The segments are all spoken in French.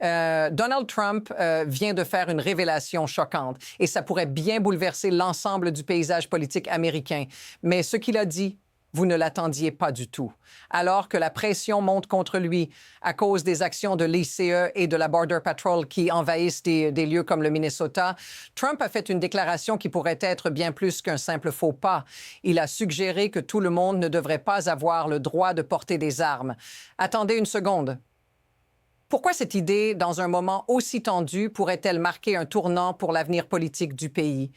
Donald Trump vient de faire une révélation choquante et ça pourrait bien bouleverser l'ensemble du paysage politique américain. Mais ce qu'il a dit, vous ne l'attendiez pas du tout. Alors que la pression monte contre lui à cause des actions de l'ICE et de la Border Patrol qui envahissent des lieux comme le Minnesota, Trump a fait une déclaration qui pourrait être bien plus qu'un simple faux pas. Il a suggéré que tout le monde ne devrait pas avoir le droit de porter des armes. Attendez une seconde. Pourquoi cette idée, dans un moment aussi tendu, pourrait-elle marquer un tournant pour l'avenir politique du pays?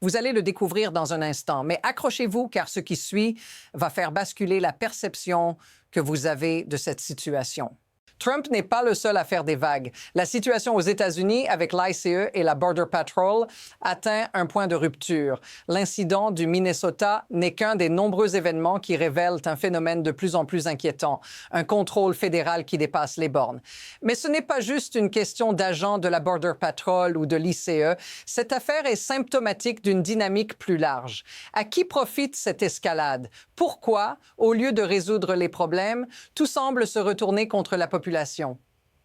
Vous allez le découvrir dans un instant, mais accrochez-vous car ce qui suit va faire basculer la perception que vous avez de cette situation. Trump n'est pas le seul à faire des vagues. La situation aux États-Unis avec l'ICE et la Border Patrol atteint un point de rupture. L'incident du Minnesota n'est qu'un des nombreux événements qui révèlent un phénomène de plus en plus inquiétant, un contrôle fédéral qui dépasse les bornes. Mais ce n'est pas juste une question d'agents de la Border Patrol ou de l'ICE. Cette affaire est symptomatique d'une dynamique plus large. À qui profite cette escalade? Pourquoi, au lieu de résoudre les problèmes, tout semble se retourner contre la population?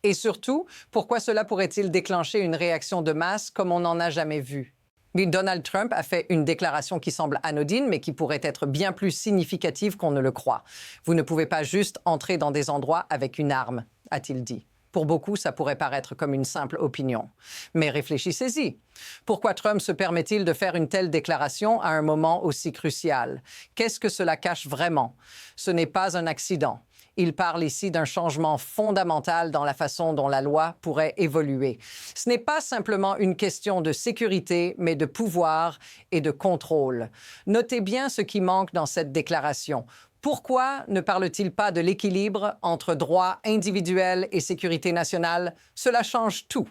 Et surtout, pourquoi cela pourrait-il déclencher une réaction de masse comme on n'en a jamais vu? Mais Donald Trump a fait une déclaration qui semble anodine, mais qui pourrait être bien plus significative qu'on ne le croit. Vous ne pouvez pas juste entrer dans des endroits avec une arme, a-t-il dit. Pour beaucoup, ça pourrait paraître comme une simple opinion. Mais réfléchissez-y. Pourquoi Trump se permet-il de faire une telle déclaration à un moment aussi crucial? Qu'est-ce que cela cache vraiment? Ce n'est pas un accident. Il parle ici d'un changement fondamental dans la façon dont la loi pourrait évoluer. Ce n'est pas simplement une question de sécurité, mais de pouvoir et de contrôle. Notez bien ce qui manque dans cette déclaration. Pourquoi ne parle-t-il pas de l'équilibre entre droit individuel et sécurité nationale? Cela change tout.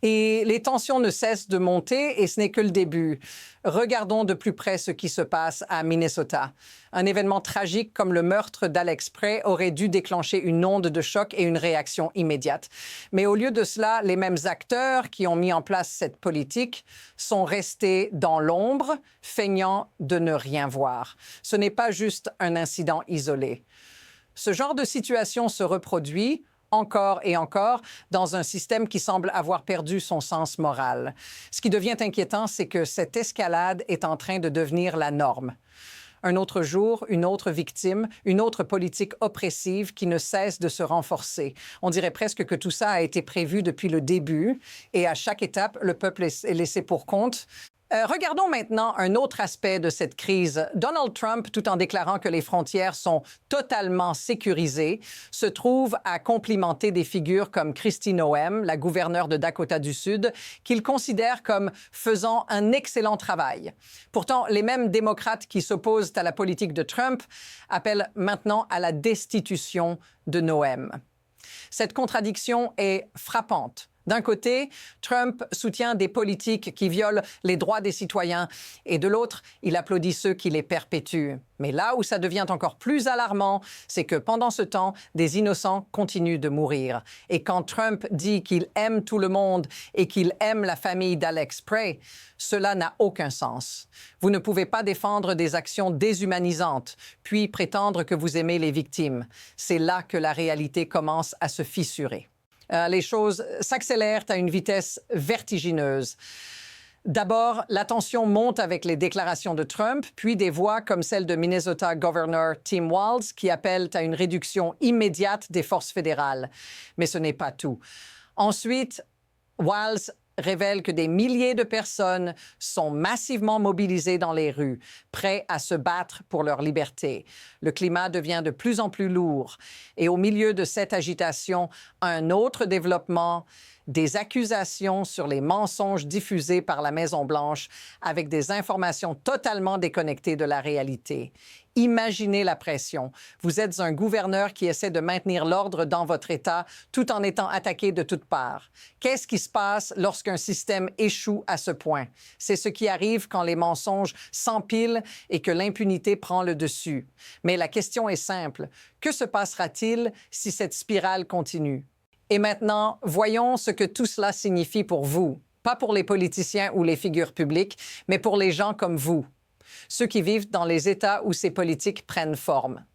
Et les tensions ne cessent de monter et ce n'est que le début. Regardons de plus près ce qui se passe à Minnesota. Un événement tragique comme le meurtre d'Alex Prey aurait dû déclencher une onde de choc et une réaction immédiate. Mais au lieu de cela, les mêmes acteurs qui ont mis en place cette politique sont restés dans l'ombre, feignant de ne rien voir. Ce n'est pas juste un incident isolé. Ce genre de situation se reproduit encore et encore, dans un système qui semble avoir perdu son sens moral. Ce qui devient inquiétant, c'est que cette escalade est en train de devenir la norme. Un autre jour, une autre victime, une autre politique oppressive qui ne cesse de se renforcer. On dirait presque que tout ça a été prévu depuis le début et à chaque étape, le peuple est laissé pour compte. Regardons maintenant un autre aspect de cette crise. Donald Trump, tout en déclarant que les frontières sont totalement sécurisées, se trouve à complimenter des figures comme Kristi Noem, la gouverneure de Dakota du Sud, qu'il considère comme faisant un excellent travail. Pourtant, les mêmes démocrates qui s'opposent à la politique de Trump appellent maintenant à la destitution de Noem. Cette contradiction est frappante. D'un côté, Trump soutient des politiques qui violent les droits des citoyens et de l'autre, il applaudit ceux qui les perpétuent. Mais là où ça devient encore plus alarmant, c'est que pendant ce temps, des innocents continuent de mourir. Et quand Trump dit qu'il aime tout le monde et qu'il aime la famille d'Alex Prey, cela n'a aucun sens. Vous ne pouvez pas défendre des actions déshumanisantes, puis prétendre que vous aimez les victimes. C'est là que la réalité commence à se fissurer. Les choses s'accélèrent à une vitesse vertigineuse. D'abord, la tension monte avec les déclarations de Trump, puis des voix comme celle de Minnesota Governor Tim Walz qui appellent à une réduction immédiate des forces fédérales. Mais ce n'est pas tout. Ensuite, Walz révèle que des milliers de personnes sont massivement mobilisées dans les rues, prêts à se battre pour leur liberté. Le climat devient de plus en plus lourd. Et au milieu de cette agitation, un autre développement, des accusations sur les mensonges diffusés par la Maison-Blanche avec des informations totalement déconnectées de la réalité. Imaginez la pression. Vous êtes un gouverneur qui essaie de maintenir l'ordre dans votre État tout en étant attaqué de toutes parts. Qu'est-ce qui se passe lorsqu'un système échoue à ce point? C'est ce qui arrive quand les mensonges s'empilent et que l'impunité prend le dessus. Mais la question est simple. Que se passera-t-il si cette spirale continue? Et maintenant, voyons ce que tout cela signifie pour vous. Pas pour les politiciens ou les figures publiques, mais pour les gens comme vous. Ceux qui vivent dans les États où ces politiques prennent forme.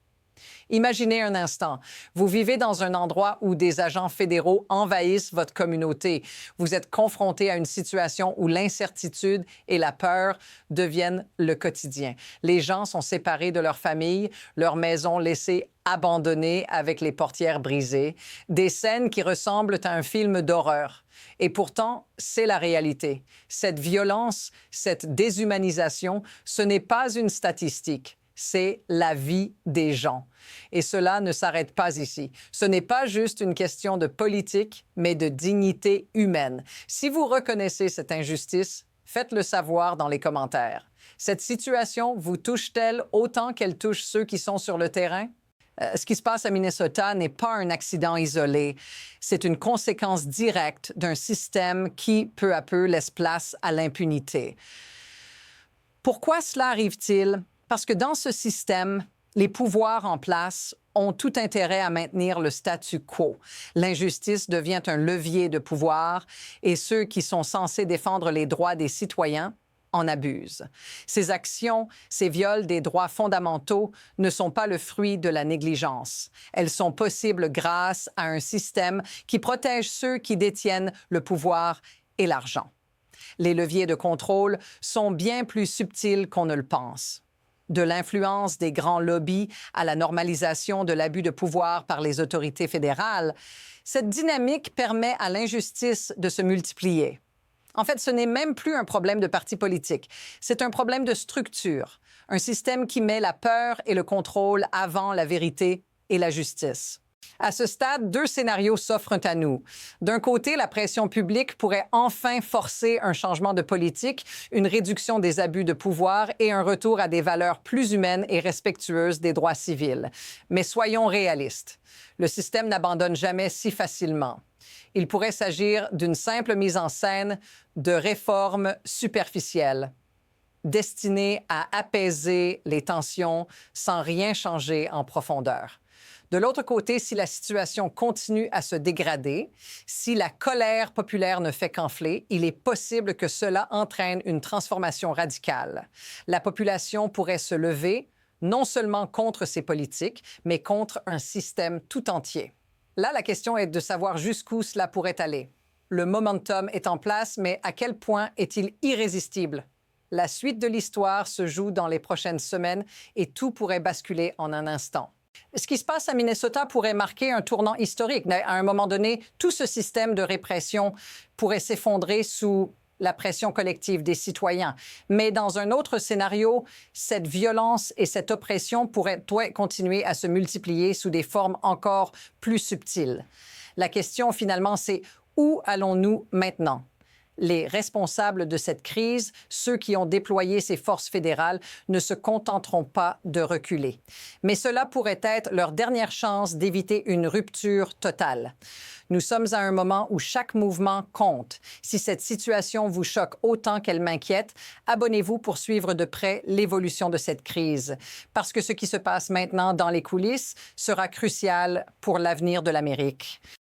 Imaginez un instant, vous vivez dans un endroit où des agents fédéraux envahissent votre communauté. Vous êtes confronté à une situation où l'incertitude et la peur deviennent le quotidien. Les gens sont séparés de leur famille, leurs maisons laissées abandonnées avec les portières brisées, des scènes qui ressemblent à un film d'horreur. Et pourtant, c'est la réalité. Cette violence, cette déshumanisation, ce n'est pas une statistique. C'est la vie des gens. Et cela ne s'arrête pas ici. Ce n'est pas juste une question de politique, mais de dignité humaine. Si vous reconnaissez cette injustice, faites-le savoir dans les commentaires. Cette situation vous touche-t-elle autant qu'elle touche ceux qui sont sur le terrain? Ce qui se passe à Minnesota n'est pas un accident isolé. C'est une conséquence directe d'un système qui, peu à peu, laisse place à l'impunité. Pourquoi cela arrive-t-il? Parce que dans ce système, les pouvoirs en place ont tout intérêt à maintenir le statu quo. L'injustice devient un levier de pouvoir et ceux qui sont censés défendre les droits des citoyens en abusent. Ces actions, ces viols des droits fondamentaux ne sont pas le fruit de la négligence. Elles sont possibles grâce à un système qui protège ceux qui détiennent le pouvoir et l'argent. Les leviers de contrôle sont bien plus subtils qu'on ne le pense. De l'influence des grands lobbies à la normalisation de l'abus de pouvoir par les autorités fédérales, cette dynamique permet à l'injustice de se multiplier. En fait, ce n'est même plus un problème de parti politique. C'est un problème de structure, un système qui met la peur et le contrôle avant la vérité et la justice. À ce stade, deux scénarios s'offrent à nous. D'un côté, la pression publique pourrait enfin forcer un changement de politique, une réduction des abus de pouvoir et un retour à des valeurs plus humaines et respectueuses des droits civils. Mais soyons réalistes. Le système n'abandonne jamais si facilement. Il pourrait s'agir d'une simple mise en scène de réformes superficielles, destinées à apaiser les tensions sans rien changer en profondeur. De l'autre côté, si la situation continue à se dégrader, si la colère populaire ne fait qu'enfler, il est possible que cela entraîne une transformation radicale. La population pourrait se lever, non seulement contre ces politiques, mais contre un système tout entier. Là, la question est de savoir jusqu'où cela pourrait aller. Le momentum est en place, mais à quel point est-il irrésistible? La suite de l'histoire se joue dans les prochaines semaines et tout pourrait basculer en un instant. Ce qui se passe à Minnesota pourrait marquer un tournant historique. À un moment donné, tout ce système de répression pourrait s'effondrer sous la pression collective des citoyens. Mais dans un autre scénario, cette violence et cette oppression pourraient continuer à se multiplier sous des formes encore plus subtiles. La question, finalement, c'est où allons-nous maintenant? Les responsables de cette crise, ceux qui ont déployé ces forces fédérales, ne se contenteront pas de reculer. Mais cela pourrait être leur dernière chance d'éviter une rupture totale. Nous sommes à un moment où chaque mouvement compte. Si cette situation vous choque autant qu'elle m'inquiète, abonnez-vous pour suivre de près l'évolution de cette crise. Parce que ce qui se passe maintenant dans les coulisses sera crucial pour l'avenir de l'Amérique.